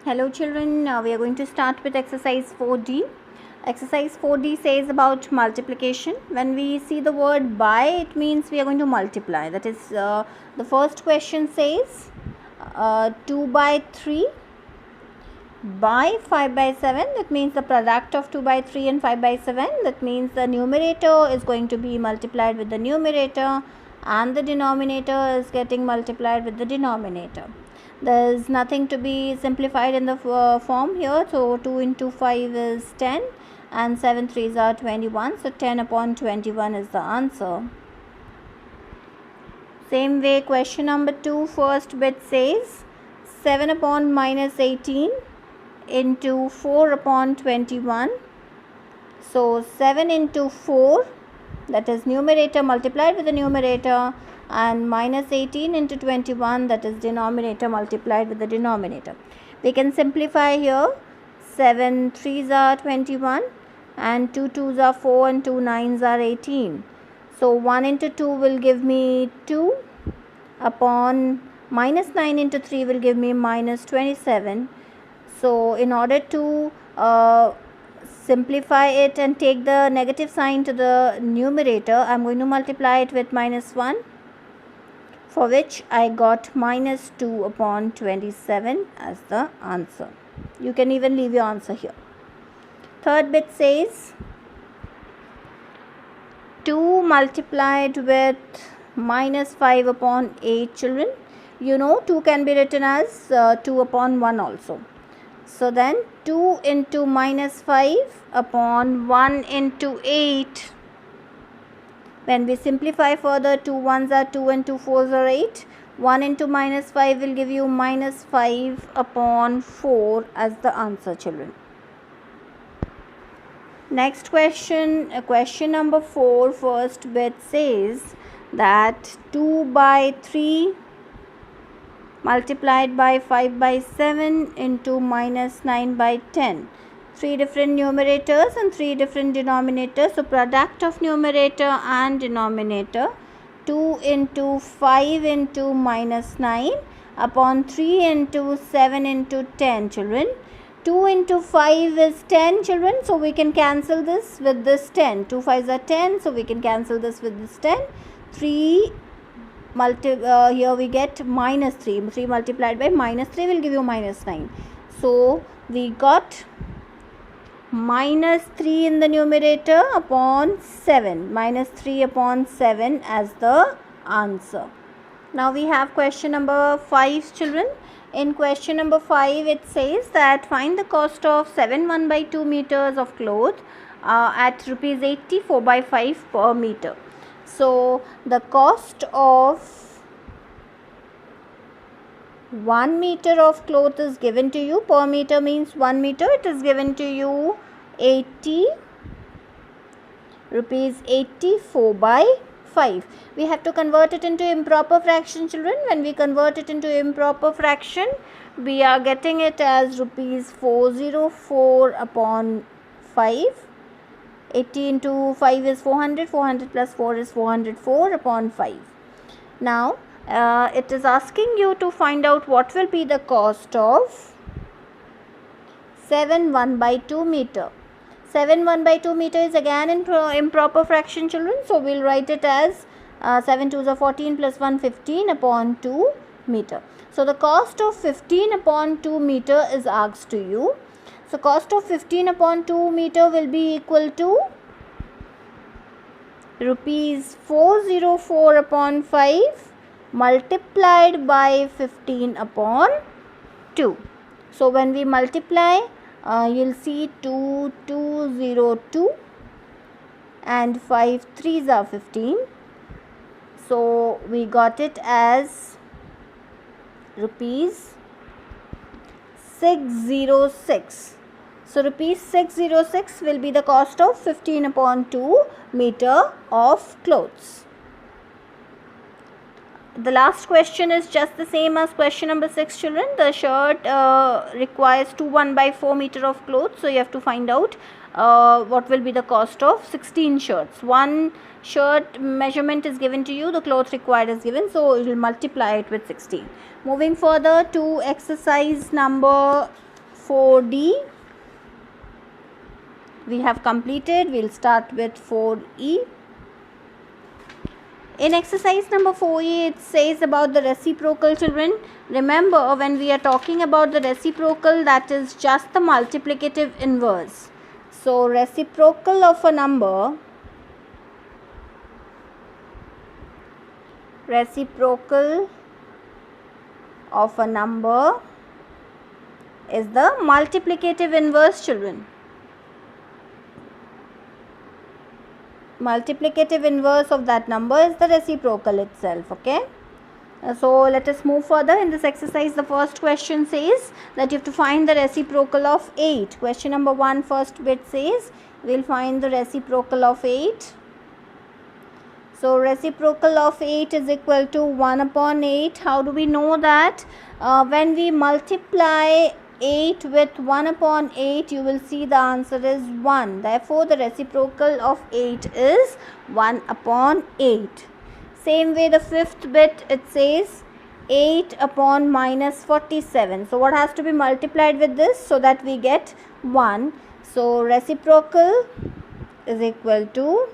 Hello children, we are going to start with exercise 4D. Exercise 4D says about multiplication. When we see the word by, it means we are going to multiply. That is, the first question says 2 by 3 by 5 by 7. That means the product of 2 by 3 and 5 by 7. That means the numerator is going to be multiplied with the numerator and the denominator is getting multiplied with the denominator. There is nothing to be simplified in the form here. So 2 into 5 is 10 and 7 3s are 21. So 10 upon 21 is the answer. Same way, question number 2, first bit says 7 upon minus 18 into 4 upon 21. So 7 into 4, that is numerator multiplied with the numerator, and minus 18 into 21, that is denominator multiplied with the denominator. We can simplify here. 7 3s are 21 and 2 2s are 4 and 2 9s are 18. So 1 into 2 will give me 2 upon minus 9 into 3 will give me minus 27. So in order to simplify it and take the negative sign to the numerator, I am going to multiply it with minus 1, for which I got minus 2 upon 27 as the answer. You can even leave your answer here. Third bit says 2 multiplied with minus 5 upon 8. Children, you know 2 can be written as 2 upon 1 also. So then 2 into minus 5 upon 1 into 8. When we simplify further, 2 1s are 2 and 2 4s are 8. 1 into minus 5 will give you minus 5 upon 4 as the answer, children. Next question, question number 4, first bit says that 2 by 3 multiplied by 5 by 7 into minus 9 by 10. 3 different numerators and 3 different denominators. So product of numerator and denominator, 2 into 5 into minus 9 upon 3 into 7 into 10, children. 2 into 5 is 10, children. So we can cancel this with this 10. 2 5s are 10. So we can cancel this with this 10. 3 here we get minus 3. 3 multiplied by minus 3 will give you minus 9. So we got minus 3 in the numerator upon 7. Minus 3 upon 7 as the answer. Now we have question number 5, children. In question number 5, it says that find the cost of 7 1 by 2 meters of cloth at rupees 84 by 5 per meter. So the cost of 1 meter of cloth is given to you. Per meter means 1 meter. It is given to you 80 rupees 84 by 5. We have to convert it into improper fraction, children. When we convert it into improper fraction, we are getting it as rupees 404 upon 5. 80 into 5 is 400. 400 plus 4 is 404 upon 5. Now it is asking you to find out what will be the cost of 7 1 by 2 meter. 7 1 by 2 meter is again in improper fraction, children. So we will write it as 7 2s are 14 plus 1 15 upon 2 meter. So the cost of 15 upon 2 meter is asked to you. So cost of 15 upon 2 meter will be equal to rupees 404 upon 5 multiplied by 15 upon 2. So when we multiply, you'll see 2 2 0 2 and 5 3s are 15. So we got it as rupees 606. So rupees 606 will be the cost of 15 upon 2 meter of clothes. The last question is just the same as question number 6, children. The shirt requires 2 1 by 4 meter of clothes. So you have to find out what will be the cost of 16 shirts. One shirt measurement is given to you, the cloth required is given, so you will multiply it with 16. Moving further to exercise number 4D we have completed. We'll start with 4E. In exercise number 4E, it says about the reciprocal, children. Remember, when we are talking about the reciprocal, that is just the multiplicative inverse. So, reciprocal of a number, is the multiplicative inverse, children. Multiplicative inverse of that number is the reciprocal itself. Okay. So let us move further. In this exercise, the first question says that you have to find the reciprocal of 8. Question number 1, first bit says we will find the reciprocal of 8. So reciprocal of 8 is equal to 1 upon 8. How do we know that? When we multiply 8 with 1 upon 8, you will see the answer is 1. Therefore, the reciprocal of 8 is 1 upon 8. Same way, the fifth bit, it says 8 upon minus 47. So, what has to be multiplied with this so that we get 1? So, reciprocal is equal to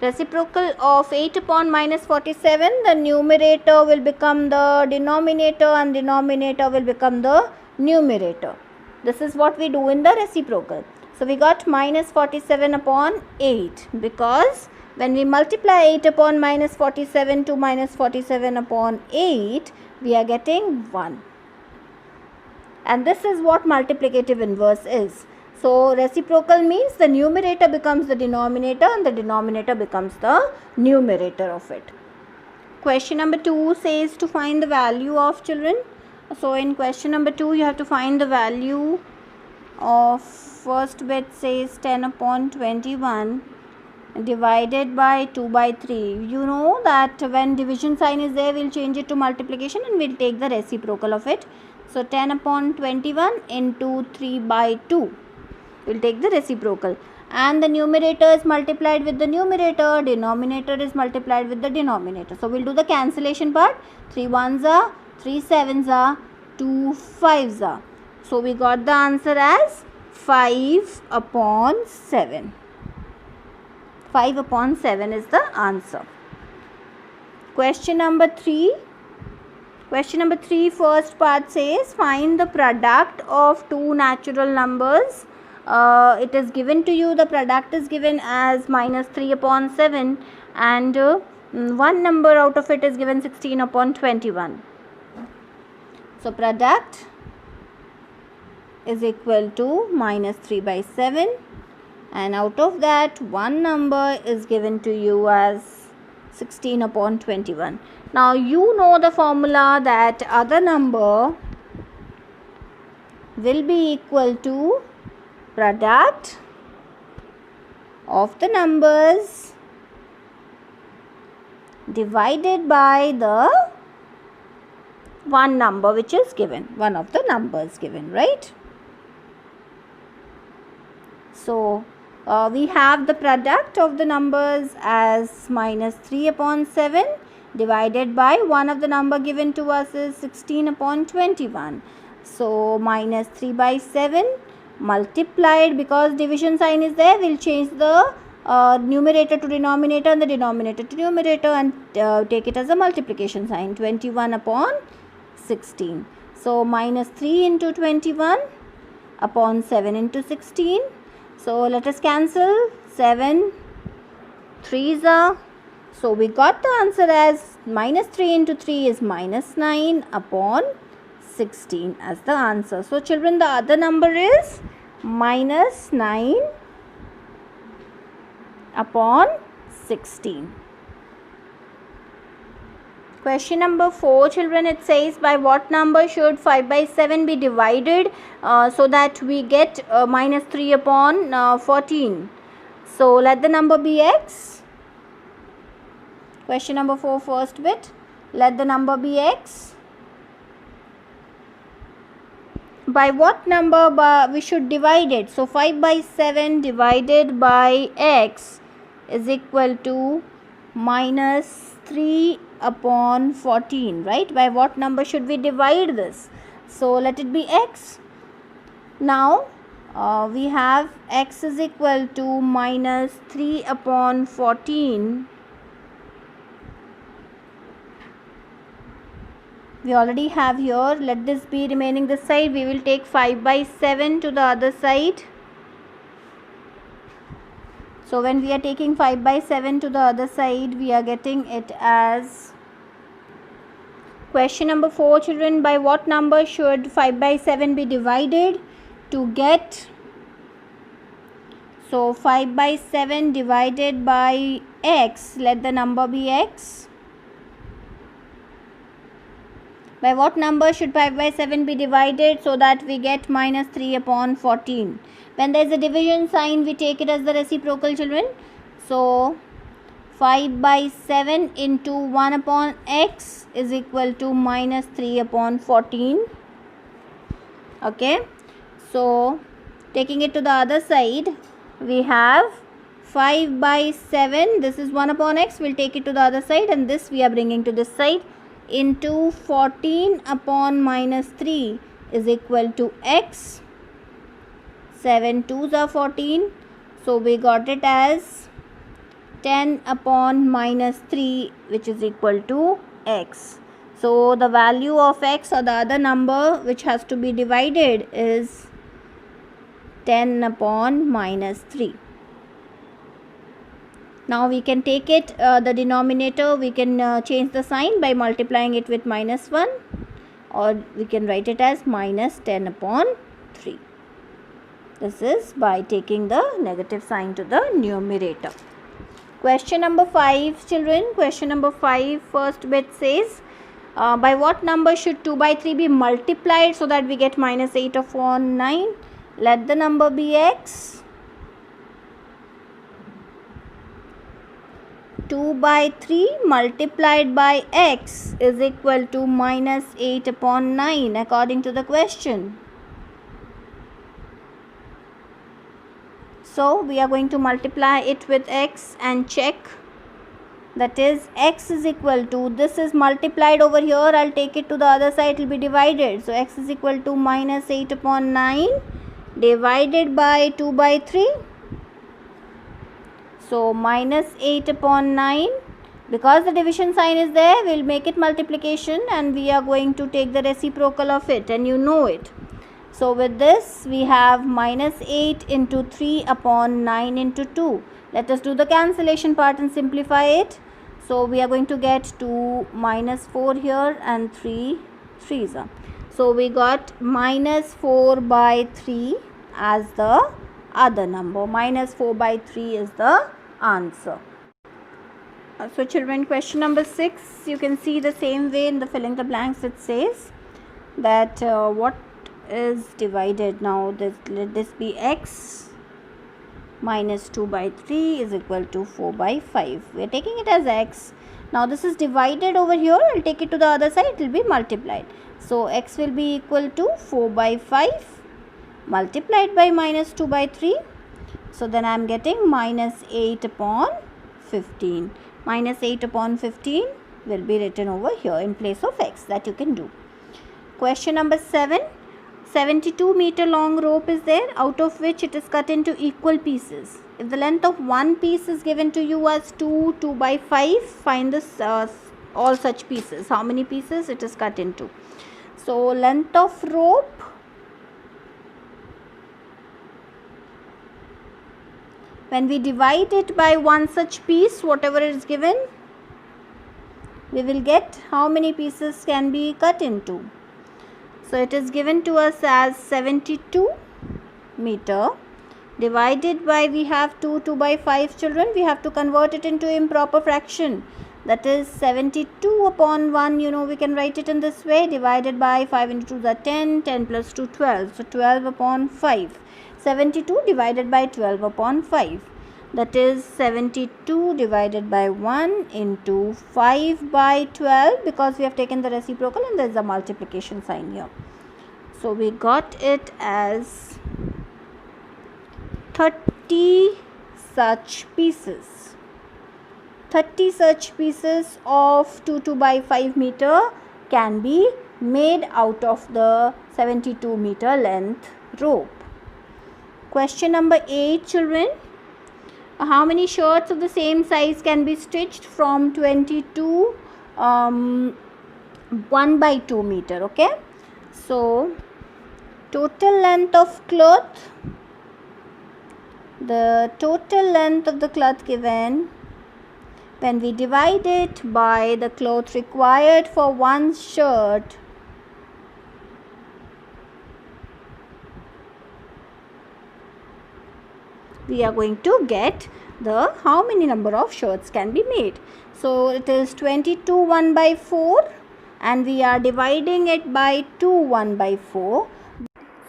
reciprocal of 8 upon minus 47, the numerator will become the denominator and denominator will become the numerator. This is what we do in the reciprocal. So, we got minus 47 upon 8 because when we multiply 8 upon minus 47 to minus 47 upon 8, we are getting 1. And this is what multiplicative inverse is. So, reciprocal means the numerator becomes the denominator and the denominator becomes the numerator of it. Question number 2 says to find the value of, children. So, in question number 2, you have to find the value of, first bit says 10 upon 21 divided by 2 by 3. You know that when division sign is there, we will change it to multiplication and we will take the reciprocal of it. So, 10 upon 21 into 3 by 2. We will take the reciprocal, and the numerator is multiplied with the numerator, denominator is multiplied with the denominator. So, we will do the cancellation part. 3 ones are, 3 sevens are, 2 fives are. So, we got the answer as 5 upon 7. 5 upon 7 is the answer. Question number 3. Question number 3, first part says find the product of two natural numbers. It is given to you, the product is given as minus 3 upon 7 and one number out of it is given 16 upon 21. So, product is equal to minus 3 by 7 and out of that one number is given to you as 16 upon 21. Now, you know the formula that other number will be equal to product of the numbers divided by the one number which is given, one of the numbers given, right? So, we have the product of the numbers as minus 3 upon 7 divided by one of the number given to us is 16 upon 21. So, minus 3 by 7 multiplied, because division sign is there, we will change the numerator to denominator and the denominator to numerator and take it as a multiplication sign, 21 upon 16. So, minus 3 into 21 upon 7 into 16. So, let us cancel 7 3s are. So, we got the answer as minus 3 into 3 is minus 9 upon 16 as the answer. So, children, the other number is minus 9 upon 16. Question number 4, children, it says by what number should 5 by 7 be divided so that we get minus 3 upon 14. So, let the number be x. Question number 4, first bit, let the number be x. By what number we should divide it? So, 5 by 7 divided by x is equal to minus 3 upon 14, right? By what number should we divide this? So let it be x. Now we have x is equal to minus 3 upon 14. We already have here. Let this be remaining this side. We will take 5 by 7 to the other side. So when we are taking 5 by 7 to the other side, we are getting it as question number 4, children. By what number should 5 by 7 be divided to get? So 5 by 7 divided by x. Let the number be x. By what number should 5 by 7 be divided so that we get minus 3 upon 14? When there is a division sign, we take it as the reciprocal, children. So 5 by 7 into 1 upon x is equal to minus 3 upon 14. Okay. So taking it to the other side, we have 5 by 7. This is 1 upon x. We'll take it to the other side, and this we are bringing to this side, into 14 upon minus 3 is equal to x. 7 2s are 14. So we got it as 10 upon minus 3, which is equal to x. So the value of x, or the other number which has to be divided, is 10 upon minus 3. Now we can take it, the denominator, we can change the sign by multiplying it with minus 1, or we can write it as minus 10 upon 3. This is by taking the negative sign to the numerator. Question number 5, children. Question number 5, first bit says, by what number should 2 by 3 be multiplied so that we get minus 8 upon 9? Let the number be x. 2 by 3 multiplied by x is equal to minus 8 upon 9 according to the question. So we are going to multiply it with x and check. That is, x is equal to, this is multiplied over here, I'll take it to the other side, it will be divided. So x is equal to minus 8 upon 9 divided by 2 by 3. So minus 8 upon 9, because the division sign is there, we will make it multiplication, and we are going to take the reciprocal of it, and you know it. So with this we have minus 8 into 3 upon 9 into 2. Let us do the cancellation part and simplify it. So we are going to get 2 minus 4 here and 3 3s. So we got minus 4 by 3 as the other number. Minus 4 by 3 is the answer. So children, question number 6, you can see the same way in the filling the blanks. It says that what is divided now. Let this be x minus 2 by 3 is equal to 4 by 5. We are taking it as x. Now this is divided over here. I'll take it to the other side. It will be multiplied. So x will be equal to 4 by 5 multiplied by minus 2 by 3. So then I am getting minus 8 upon 15. Minus 8 upon 15 will be written over here in place of x. That you can do. Question number 7. 72 meter long rope is there, out of which it is cut into equal pieces. If the length of one piece is given to you as 2 by 5, find this all such pieces. How many pieces it is cut into? So length of rope, when we divide it by one such piece, whatever is given, we will get how many pieces can be cut into. So it is given to us as 72 meter divided by, we have 2 by 5 children, we have to convert it into improper fraction. That is 72 upon 1, we can write it in this way, divided by 5 into 2 is 10, 10 plus 2 12. So 12 upon 5. 72 divided by 12 upon 5. That is 72 divided by 1 into 5 by 12, because we have taken the reciprocal and there is a multiplication sign here. So we got it as 30 such pieces. 30 such pieces of 2 by 5 meter can be made out of the 72 meter length rope. Question number 8, children. How many shirts of the same size can be stitched from 22 1 by 2 meter? Okay, so total length of cloth, the total length of the cloth given, when we divide it by the cloth required for one shirt, we are going to get the how many number of shirts can be made. So it is 22 1 by 4 and we are dividing it by 2 1 by 4.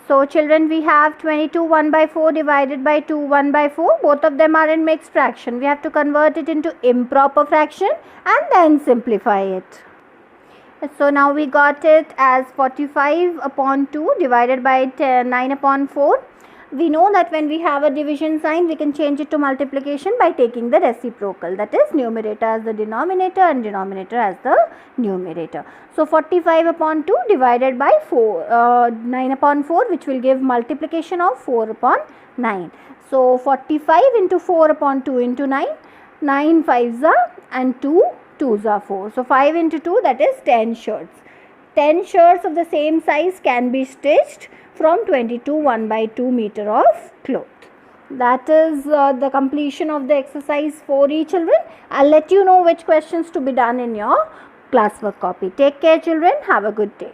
So children, we have 22 1 by 4 divided by 2 1 by 4. Both of them are in mixed fraction. We have to convert it into improper fraction and then simplify it. So now we got it as 45 upon 2 divided by 9 upon 4. We know that when we have a division sign, we can change it to multiplication by taking the reciprocal. That is, numerator as the denominator and denominator as the numerator. So 45 upon 2 divided by 9 upon 4, which will give multiplication of 4 upon 9. So 45 into 4 upon 2 into 9. 9 5s are and 2 2s are 4. So 5 into 2, that is 10 shirts. 10 shirts of the same size can be stitched from 22 1 by 2 meter of cloth. That is the completion of the exercise 4E, children. I'll let you know which questions to be done in your classwork copy. Take care, children. Have a good day.